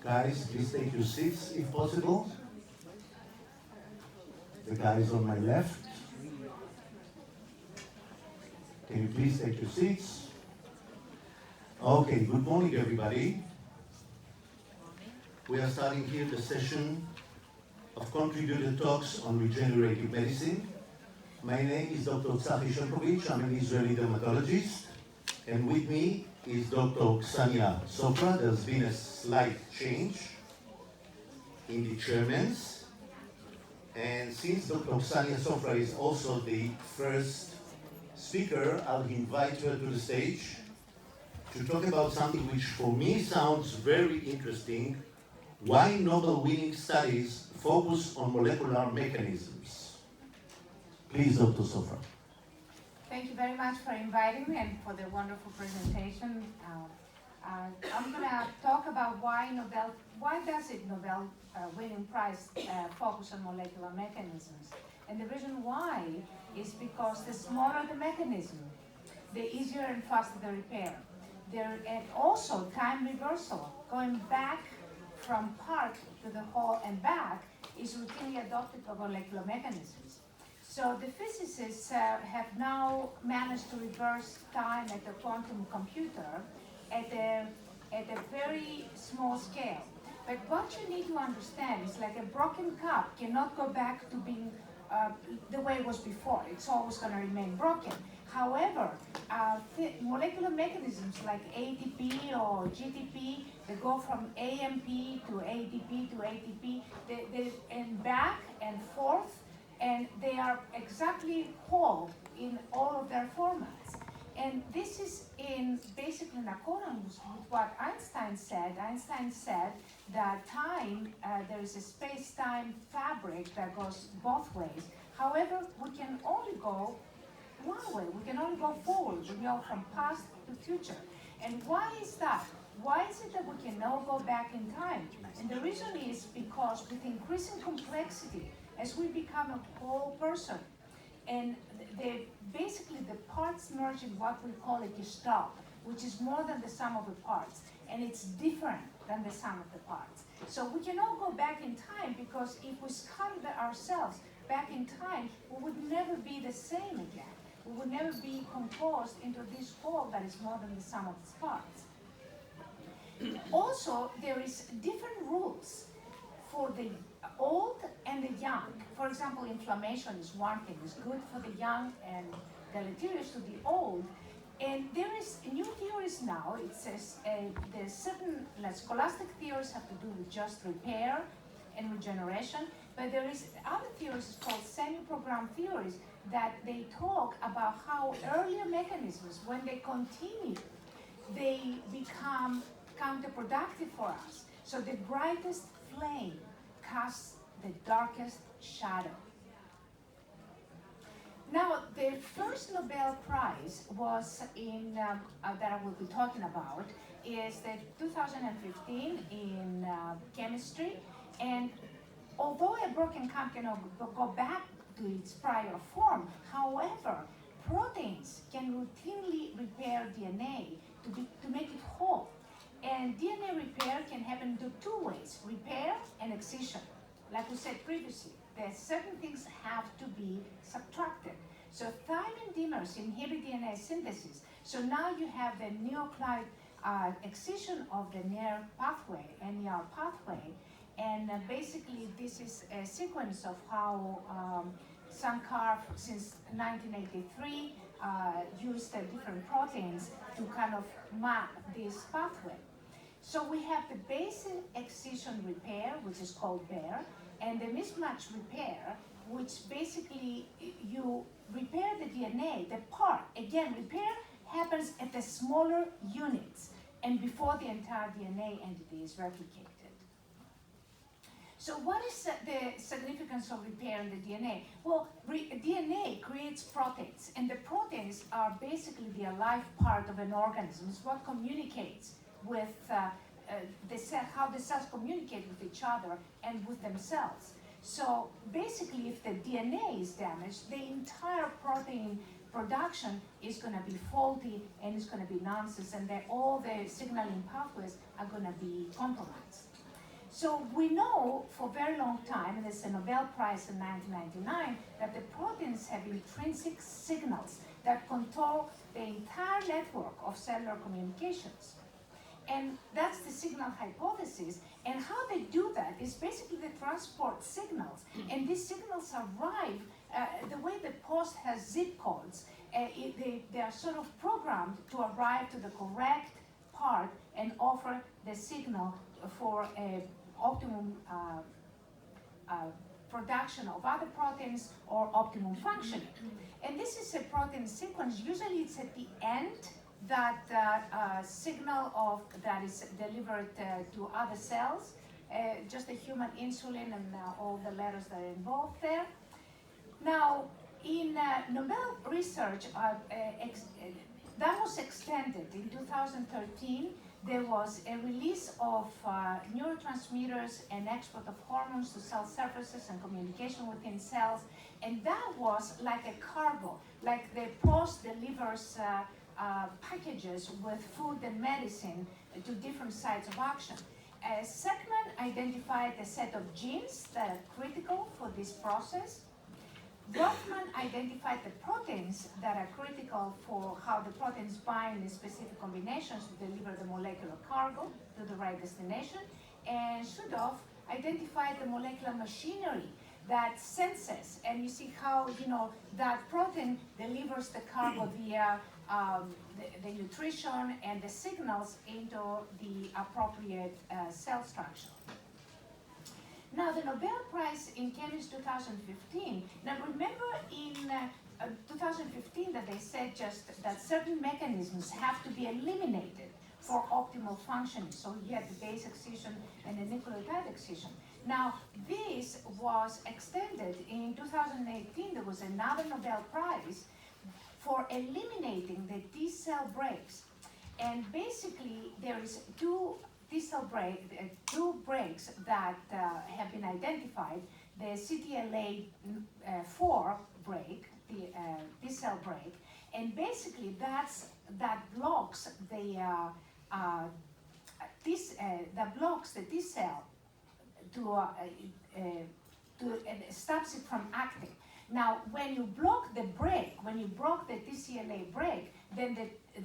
Guys, please take your seats if possible. The guys on my left. Can you please take your seats? Okay, good morning everybody. We are starting here the session of contributor talks on regenerative medicine. My name is Dr. Tzachi Shemkovich. I'm an Israeli dermatologist. And with me is Dr. Sofra. There's been a slight change in the chairmans. And since Dr. Sofra is also the first speaker, I'll invite her to the stage to talk about something which for me sounds very interesting: why Nobel-winning studies focus on molecular mechanisms. Please, Dr. Sofra. Thank you very much for inviting me and for the wonderful presentation. I'm going to talk about why does it Nobel winning prize focus on molecular mechanisms? And the reason why is because the smaller the mechanism, the easier and faster the repair. And also time reversal, going back from part to the whole and back, is routinely adopted for molecular mechanisms. So the physicists have now managed to reverse time at the quantum computer at a very small scale. But what you need to understand is, like, a broken cup cannot go back to being the way it was before. It's always going to remain broken. However, molecular mechanisms like ATP or GTP, they go from AMP to ADP to ATP, and back and forth, and they are exactly whole in all of their formats. And this is basically in accordance with what Einstein said. Einstein said that time, there is a space-time fabric that goes both ways. However, we can only go one way. We can only go forward. We go from past to future. And why is that? Why is it that we can now go back in time? And the reason is because with increasing complexity, as we become a whole person, and basically the parts merge in what we call a gestalt, which is more than the sum of the parts, and it's different than the sum of the parts. So we can all go back in time, because if we scattered ourselves back in time, we would never be the same again. We would never be composed into this whole that is more than the sum of its parts. Also, there is different rules for the old and the young. For example, inflammation is one thing, is good for the young and deleterious to the old. And there is new theories now. It says there's certain scholastic theories have to do with just repair and regeneration, but there is other theories called semi-programmed theories that they talk about how earlier mechanisms, when they continue, they become counterproductive for us. So the brightest flame casts the darkest shadow. Now, the first Nobel Prize was that I will be talking about is the 2015 in chemistry. And although a broken cup cannot go back to its prior form, however, proteins can routinely repair DNA to make it whole. And DNA repair can happen in two ways: repair and excision. Like we said previously, there certain things have to be subtracted. So thymine dimers inhibit DNA synthesis. So now you have the nucleotide excision of the NER pathway, and basically this is a sequence of how Sankar, since 1983, used different proteins to kind of map this pathway. So we have the basic excision repair, which is called BARE, and the mismatch repair, which basically you repair the DNA, the part. Again, repair happens at the smaller units and before the entire DNA entity is replicated. So what is the significance of repair in the DNA? Well, DNA creates proteins, and the proteins are basically the alive part of an organism. It's what communicates with the cell, how the cells communicate with each other and with themselves. So basically, if the DNA is damaged, the entire protein production is going to be faulty and it's going to be nonsense, and all the signaling pathways are going to be compromised. So we know for a very long time, and it's a Nobel Prize in 1999, that the proteins have intrinsic signals that control the entire network of cellular communications. And that's the signal hypothesis. And how they do that is basically they transport signals. And these signals arrive, the way the post has zip codes, they are sort of programmed to arrive to the correct part and offer the signal for optimum production of other proteins or optimum functioning. And this is a protein sequence. Usually it's at the end that signal of that is delivered to other cells, just the human insulin and all the letters that are involved there. Now, in Nobel research, that was extended. In 2013, there was a release of neurotransmitters and export of hormones to cell surfaces and communication within cells, and that was like a cargo, like the post delivers packages with food and medicine to different sites of action. Sekman identified a set of genes that are critical for this process. Rothman identified the proteins that are critical for how the proteins bind in specific combinations to deliver the molecular cargo to the right destination. And Shudov identified the molecular machinery that senses, and you see how, that protein delivers the cargo via the nutrition and the signals into the appropriate cell structure. Now, the Nobel Prize in Chemistry 2015, now remember in 2015 that they said just that certain mechanisms have to be eliminated for optimal functioning. So you had the base excision and the nucleotide excision. Now, this was extended in 2018. There was another Nobel Prize for eliminating the T cell breaks. And basically, there is two breaks that have been identified. The CTLA-4 break, the T cell break, and basically that blocks the T cell and stops it from acting. Now, when you block the break, when you block the TCLA break, then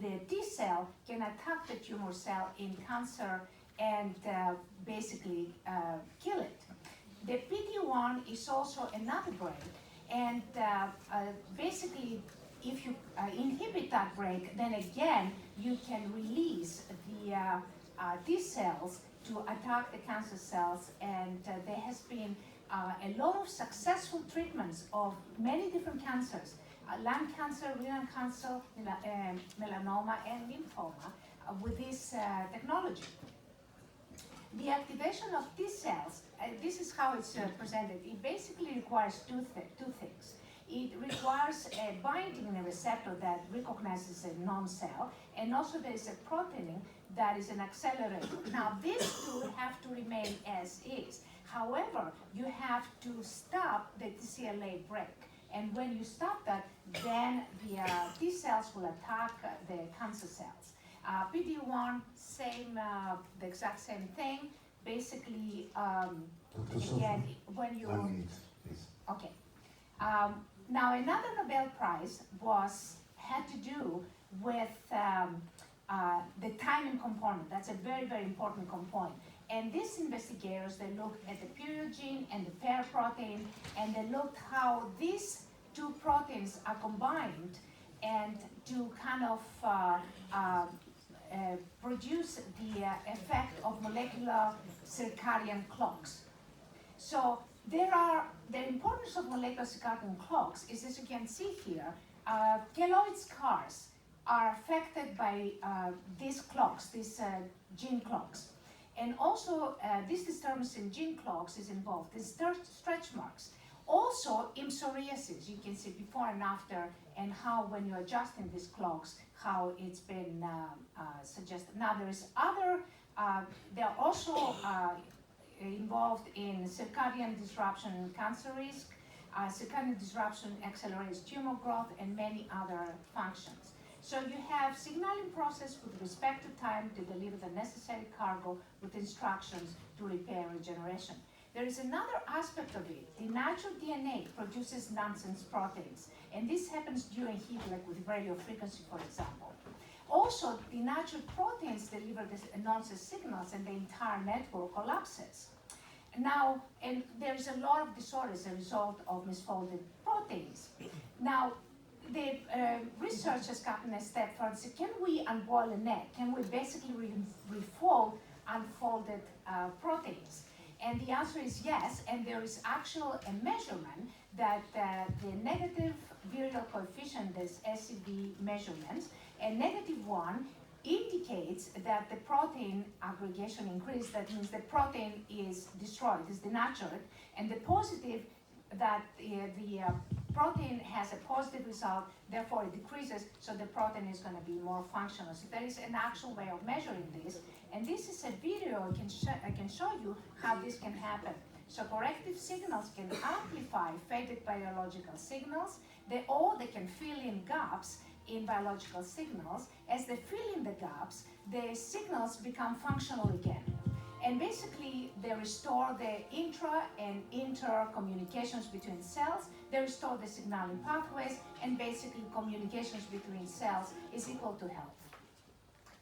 the T cell can attack the tumor cell in cancer and basically kill it. The PD-1 is also another break, and basically, if you inhibit that break, then again, you can release the T cells to attack the cancer cells, and there has been a lot of successful treatments of many different cancers, lung cancer, renal cancer, melanoma, and lymphoma with this technology. The activation of T cells, this is how it's presented. It basically requires two things. It requires a binding in a receptor that recognizes a non-cell, and also there is a protein that is an accelerator. Now, these two have to remain as is. However, you have to stop the TCLA break. And when you stop that, then the T cells will attack the cancer cells. PD-1, the exact same thing. Basically, again, when you... 1 minute, please. Okay. Now, another Nobel Prize had to do with the timing component. That's a very, very important component. And these investigators, they looked at the period gene and the pair protein, and they looked how these two proteins are combined and to kind of produce the effect of molecular circadian clocks. So the importance of molecular circadian clocks is, as you can see here, keloid scars are affected by these clocks, these gene clocks. And also, this disturbance in gene clocks is involved. These stretch marks. Also, in psoriasis, you can see before and after, and how when you're adjusting these clocks, how it's been suggested. Now, they're also involved in circadian disruption and cancer risk. Circadian disruption accelerates tumor growth and many other functions. So you have signaling process with respect to time to deliver the necessary cargo with instructions to repair and regeneration. There is another aspect of it. The natural DNA produces nonsense proteins, and this happens during heat, like with radio frequency, for example. Also, the natural proteins deliver this nonsense signals, and the entire network collapses. Now, and there's a lot of disorders as a result of misfolded proteins. Now, the research has gotten a step further. So can we unboil an egg? Can we basically refold unfolded proteins? And the answer is yes, and there is actual a measurement that the negative virial coefficient, this SCV measurements, and -1 indicates that the protein aggregation increased. That means the protein is destroyed, is denatured, and the positive that the protein has a positive result, therefore it decreases, so the protein is going to be more functional. So there is an actual way of measuring this, and this is a video I can show you how this can happen. So corrective signals can amplify faded biological signals, they can fill in gaps in biological signals. As they fill in the gaps, the signals become functional again. And basically, they restore the intra and inter communications between cells, they restore the signaling pathways, and basically communications between cells is equal to health.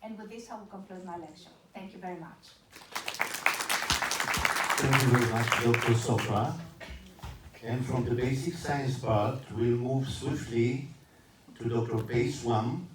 And with this, I will conclude my lecture. Thank you very much. Thank you very much, Dr. Sofra. And from the basic science part, we'll move swiftly to Dr. Pace Wam,